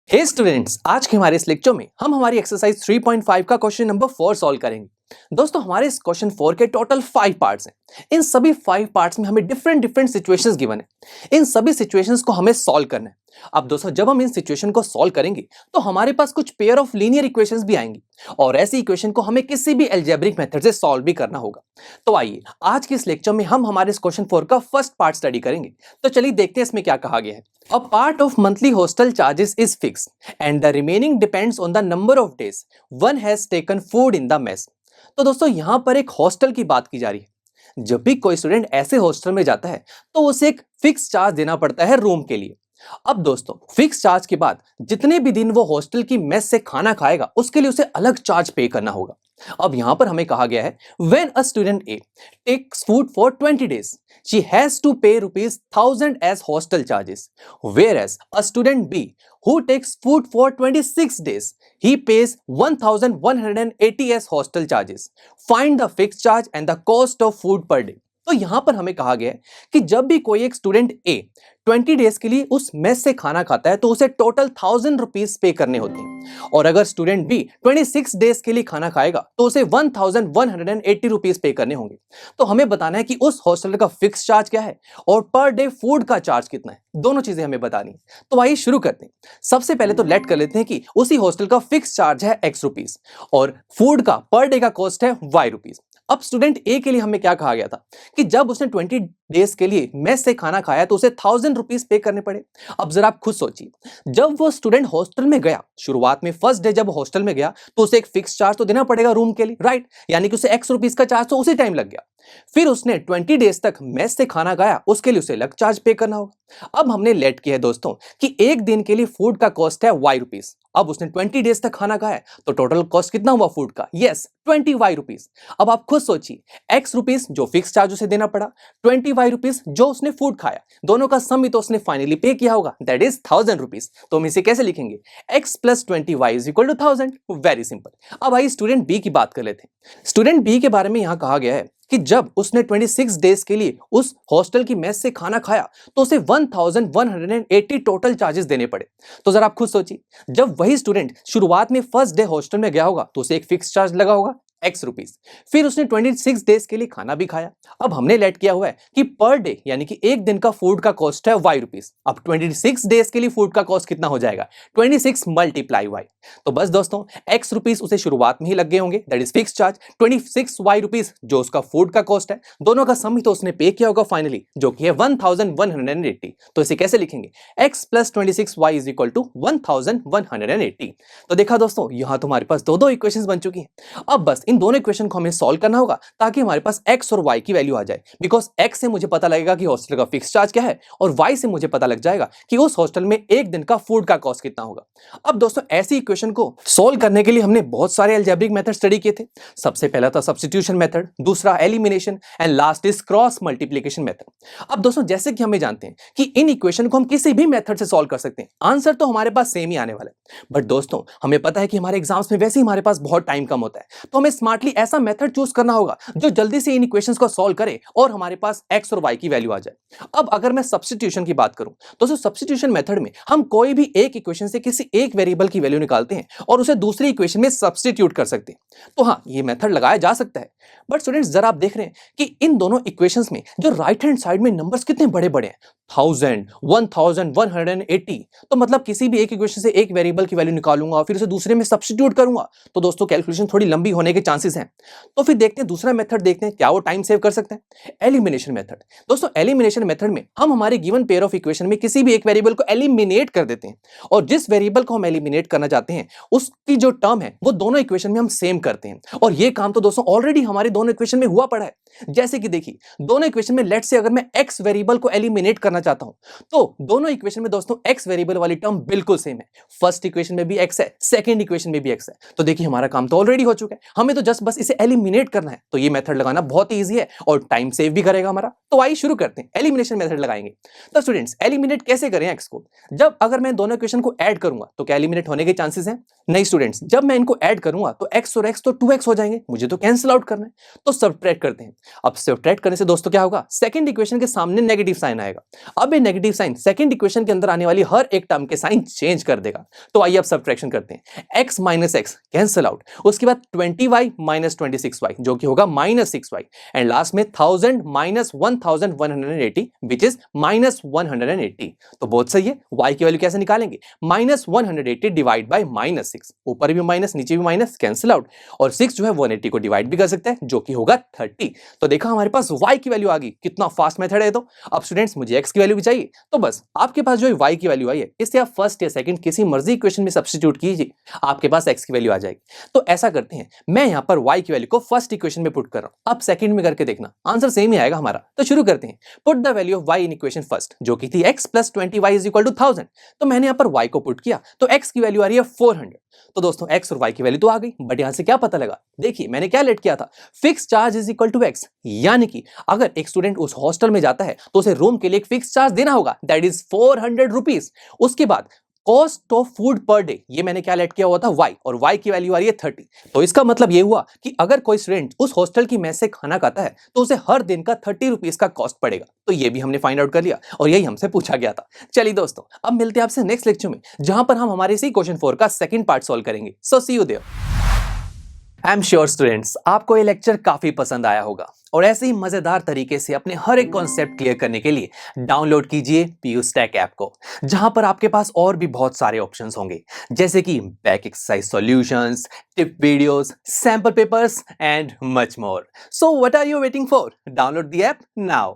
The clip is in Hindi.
हे स्टूडेंट्स, आज के हमारे इस लेक्चर में हम हमारी एक्सरसाइज 3.5 का क्वेश्चन नंबर 4 सॉल्व करेंगे। दोस्तों, हमारे इस क्वेश्चन 4 के टोटल 5 पार्ट्स हैं। इन सभी 5 पार्ट्स में हमें डिफरेंट सिचुएशंस गिवन है। इन सभी सिचुएशंस को हमें सॉल्व करना है। अब दोस्तों, जब हम इन सिचुएशन को सॉल्व करेंगे तो हमारे पास कुछ पेयर ऑफ लीनियर इक्वेशंस भी आएंगी और ऐसी इक्वेशन को हमें किसी भी अलजेब्रिक मेथड से सॉल्व भी करना होगा। तो आइए आज के इस लेक्चर में हम हमारे इस क्वेश्चन 4 का फर्स्ट पार्ट स्टडी करेंगे। तो चलिए देखते हैं इसमें क्या कहा गया है। A part of monthly hostel charges is fixed and the remaining depends on the number of days one has taken food in the mess। तो दोस्तों, यहां पर एक हॉस्टल की बात की जा रही है। जब भी कोई स्टूडेंट ऐसे हॉस्टल में जाता है तो उसे एक फिक्स चार्ज देना पड़ता है रूम के लिए। अब दोस्तों, फिक्स चार्ज के बाद जितने भी दिन वो हॉस्टल की मेस से खाना खाएगा उसके लिए उसे अलग चार्ज पे करना होगा। अब यहां पर हमें कहा गया है when a student A takes food for 20 days she has to pay rupees 1000 as hostel charges, whereas a student B who takes food for 26 days he pays 1180 as hostel charges। Find the fixed charge and the cost of food per day। तो यहां पर हमें कहा गया है कि जब भी कोई एक स्टूडेंट ए 20 डेज के लिए उस मेस से खाना खाता है तो उसे टोटल 1000 रुपीज पे करने होते हैं, और अगर स्टूडेंट बी 26 डेज के लिए खाना खाएगा तो उसे 1180 रुपीज पे करने होंगे। तो हमें बताना है कि उस हॉस्टल का फिक्स चार्ज क्या है और पर डे फूड का चार्ज कितना है। दोनों चीजें हमें बतानी है। तो आइए शुरू करते हैं। सबसे पहले तो लेट कर लेते हैं कि उसी हॉस्टल का फिक्स चार्ज है x रुपीज और फूड का पर डे का कॉस्ट है y रुपीज। अब स्टूडेंट ए के लिए हमें क्या कहा गया था कि जब उसने 20 डेज के लिए मेस से खाना खाया तो उसे 1000 रुपीज पे करने पड़े। अब जरा आप खुद सोचिए, जब वो स्टूडेंट हॉस्टल में गया, शुरुआत में फर्स्ट डे जब हॉस्टल में गया तो उसे एक फिक्स चार्ज तो देना पड़ेगा रूम के लिए, राइट? यानी कि उसे x रुपीज का चार्ज तो उसी टाइम लग गया। फिर उसने 20 डेज तक मेस से खाना खाया, उसके लिए उसे अलग चार्ज पे करना होगा। अब हमने लेट किया है दोस्तों कि एक दिन के लिए फूड का कॉस्ट है y रुपीज। अब उसने 20 डेज तक खाना खाया तो टोटल कॉस्ट कितना हुआ फूड का? Yes, 20 y rupees. अब आप खुद सोचिए, x रुपीज जो फिक्स चार्ज उसे देना पड़ा, 20 y रुपीज जो उसने फूड खाया, दोनों का सम ही तो उसने फाइनली पे किया होगा, दैट इज 1000 रुपीज। तो हम इसे कैसे लिखेंगे? x plus 20y is equal to 1000। Very simple. अब आइए स्टूडेंट बी की बात कर लेते हैं। स्टूडेंट बी के बारे में यहां कहा गया है कि जब उसने 26 डेज के लिए उस हॉस्टल की मेस से खाना खाया तो उसे 1180 टोटल चार्जेस देने पड़े। तो जरा आप खुद सोचिए, जब वही स्टूडेंट शुरुआत में फर्स्ट डे हॉस्टल में गया होगा तो उसे एक फिक्स चार्ज लगा होगा x रुपीज। फिर उसने 26 डेज के लिए खाना भी खाया। अब हमने लेट किया हुआ है कि पर डे यानी कि एक दिन का फूड का कॉस्ट है y रुपीज। अब 26 डेज के लिए फूड का कॉस्ट कितना हो जाएगा? 26 मल्टीप्लाई y। तो बस दोस्तों, x रुपीज उसे शुरुआत में ही लग गए होंगे, that is fix charge. 26 y rupees जो उसका फूड का कॉस्ट है, दोनों का सम ही तो उसने पे किया होगा फाइनली, जो कि है 1180। तो इसे कैसे लिखेंगे? x plus 26y is equal to 1180। तो देखा दोस्तों, यहां तुम्हारे पास दो इक्वेशंस बन चुकी हैं। अब बस इन दोनों इक्वेशन को हमें सॉल्व करना होगा ताकि हमारे पास x और y की वैल्यू आ जाए। बिकॉज x से मुझे पता लगेगा कि हॉस्टल का फिक्स चार्ज क्या है और y से मुझे पता लग जाएगा कि उस हॉस्टल में एक दिन का फूड का कॉस्ट कितना होगा। अब दोस्तों, ऐसी इक्वेशन को सॉल्व करने के लिए हमने बहुत सारे अलजेब्रिक मेथड स्टडी किए थे। सबसे पहला था सब्स्टिट्यूशन मेथड, दूसरा elimination and last is cross multiplication method. अब दोस्तों, जैसे कि हमें जानते हैं कि इन इक्वेशन को हम किसी भी मेथड से सॉल्व कर सकते हैं, आंसर तो हमारे पास सेम ही आने वाला है। बट दोस्तों, हमें पता है कि हमारे एग्जाम्स में वैसे ही हमारे पास बहुत टाइम कम होता है, तो हमें स्मार्टली ऐसा मेथड चूज करना होगा जो जल्दी से इन इक्वेशंस को सॉल्व करे और हमारे पास x और y की वैल्यू आ जाए। अब अगर मैं सब्स्टिट्यूशन की बात करूं तो सब्स्टिट्यूशन मेथड में हम कोई भी एक इक्वेशन से किसी एक वेरिएबल की वैल्यू निकालते हैं और उसे दूसरी इक्वेशन में सब्स्टिट्यूट कर सकते हैं। तो हाँ, ये मेथड लगाया जा सकता है। बट स्टूडेंट्स, जरा आप देख रहे हैं कि इन दोनों इक्वेशंस में जो राइट हैंड साइड में नंबर्स कितने बड़े बड़े हैं, 1000, 1180। तो मतलब किसी भी एक इक्वेशन से एक वेरिएबल की वैल्यू निकालूंगा और फिर उसे दूसरे में सब्स्टिट्यूट करूंगा तो दोस्तों कैलकुलेशन थोड़ी लंबी होने के चांसेस हैं। तो फिर देखते हैं दूसरा मेथड, देखते हैं क्या वो टाइम सेव कर सकते हैं। Elimination method. दोस्तों, एलिमिनेशन मेथड में हम हमारे गिवन पेयर ऑफ इक्वेशन में किसी भी एक वेरिएबल को एलिमिनेट कर देते हैं और जिस वेरिएबल को हम एलिमिनेट करना चाहते हैं उसकी जो टर्म है वो दोनों इक्वेशन में हम सेम करते हैं। और ये काम तो दोस्तों ऑलरेडी हमारे दोनों इक्वेशन में हुआ पड़ा है। जैसे कि देखिए, दोनों इक्वेशन में लेट से अगर मैं x वेरिएबल को एलिमिनेट करना चाहता हूं तो दोनों इक्वेशन में दोस्तों x वेरिएबल वाली टर्म बिल्कुल सेम है। फर्स्ट इक्वेशन में भी x है, सेकंड इक्वेशन में भी x है। तो देखिए, हमारा काम तो ऑलरेडी हो चुका है, हमें तो जस्ट बस इसे एलिमिनेट करना है। तो ये मेथड लगाना बहुत ही इजी है और टाइम सेव भी करेगा हमारा। तो आइए शुरू करते हैं, एलिमिनेशन मेथड लगाएंगे। तो स्टूडेंट्स, एलिमिनेट कैसे करें x को? जब अगर मैं दोनों इक्वेशन को ऐड करूंगा तो क्या एलिमिनेट होने के चांसेस हैं? नहीं स्टूडेंट्स, जब मैं इनको ऐड करूंगा तो x और x तो 2x हो जाएंगे, मुझे तो कैंसिल आउट करना है। तो सबट्रैक्ट करते हैं। अब सब्ट्रैक्ट करने से दोस्तों क्या होगा, सेकंड इक्वेशन के सामने नेगेटिव साइन आएगा। अब ये नेगेटिव साइन सेकंड इक्वेशन के अंदर आने वाली हर एक टर्म के साइन चेंज कर देगा। तो आइए अब सब्ट्रैक्शन करते हैं। x minus x cancel out, उसके बाद 20y माइनस 26y जो कि होगा माइनस 6y, एंड लास्ट में 1000 माइनस 1180 विच इज माइनस 180। तो बहुत सही है। y की वैल्यू कैसे निकालेंगे, माइनस 180 डिवाइड बाय माइनस 6, ऊपर भी माइनस नीचे भी माइनस, कैंसिल आउट, और 6 जो है 180 को डिवाइड भी कर सकते हैं जो कि होगा 30। तो देखा हमारे पास y की वैल्यू आ गई, कितना फास्ट मेथड है। तो अब स्टूडेंट्स मुझे x की वैल्यू भी चाहिए, तो बस आपके पास जो y की वैल्यू आई है इसे आप फर्स्ट या सेकंड किसी मर्जी इक्वेशन में सब्स्टिट्यूट कीजिए, आपके पास x की वैल्यू आ जाएगी। तो ऐसा करते हैं, मैं यहाँ पर y की वैल्यू को फर्स्ट इक्वेशन में पुट कर रहा हूँ, आप सेकंड में करके देखना आंसर सेम ही आएगा हमारा। तो शुरू करते हैं। Put the value of y in equation first, जो कि थी x plus 20y is equal to 1000। तो मैंने यहाँ पर y को पुट किया तो x की वैल्यू आ रही है 400। तो दोस्तों x और y की वैल्यू तो आ गई, बट यहां से क्या पता लगा, देखिए मैंने क्या लेट किया था, fix charge is equal to x, यानी कि अगर एक स्टूडेंट उस हॉस्टल में जाता है तो उसे रूम के लिए एक फिक्स चार्ज देना होगा, दैट इज 400 रुपीज। उसके बाद cost of food per day, ये मैंने क्या लेट किया हुआ था y, और y की वैल्यू आ रही है 30। तो इसका मतलब ये हुआ कि अगर कोई स्टूडेंट उस हॉस्टल की मेस से खाना खाता है तो उसे हर दिन का 30 रुपीज का कॉस्ट पड़ेगा। तो ये भी हमने फाइंड आउट कर लिया और यही हमसे पूछा गया था। चलिए दोस्तों, अब मिलते हैं आपसे नेक्स्ट लेक्चर में, जहां पर हम हमारे इसी क्वेश्चन 4 का सेकंड पार्ट सॉल्व करेंगे। So see you there. I am sure students आपको ये लेक्चर काफी पसंद आया होगा, और ऐसे ही मजेदार तरीके से अपने हर एक कॉन्सेप्ट क्लियर करने के लिए डाउनलोड कीजिए PUSTACK ऐप को, जहां पर आपके पास और भी बहुत सारे ऑप्शंस होंगे, जैसे कि back exercise solutions, tip videos, sample papers and much more. So what are you waiting for? Download the app now.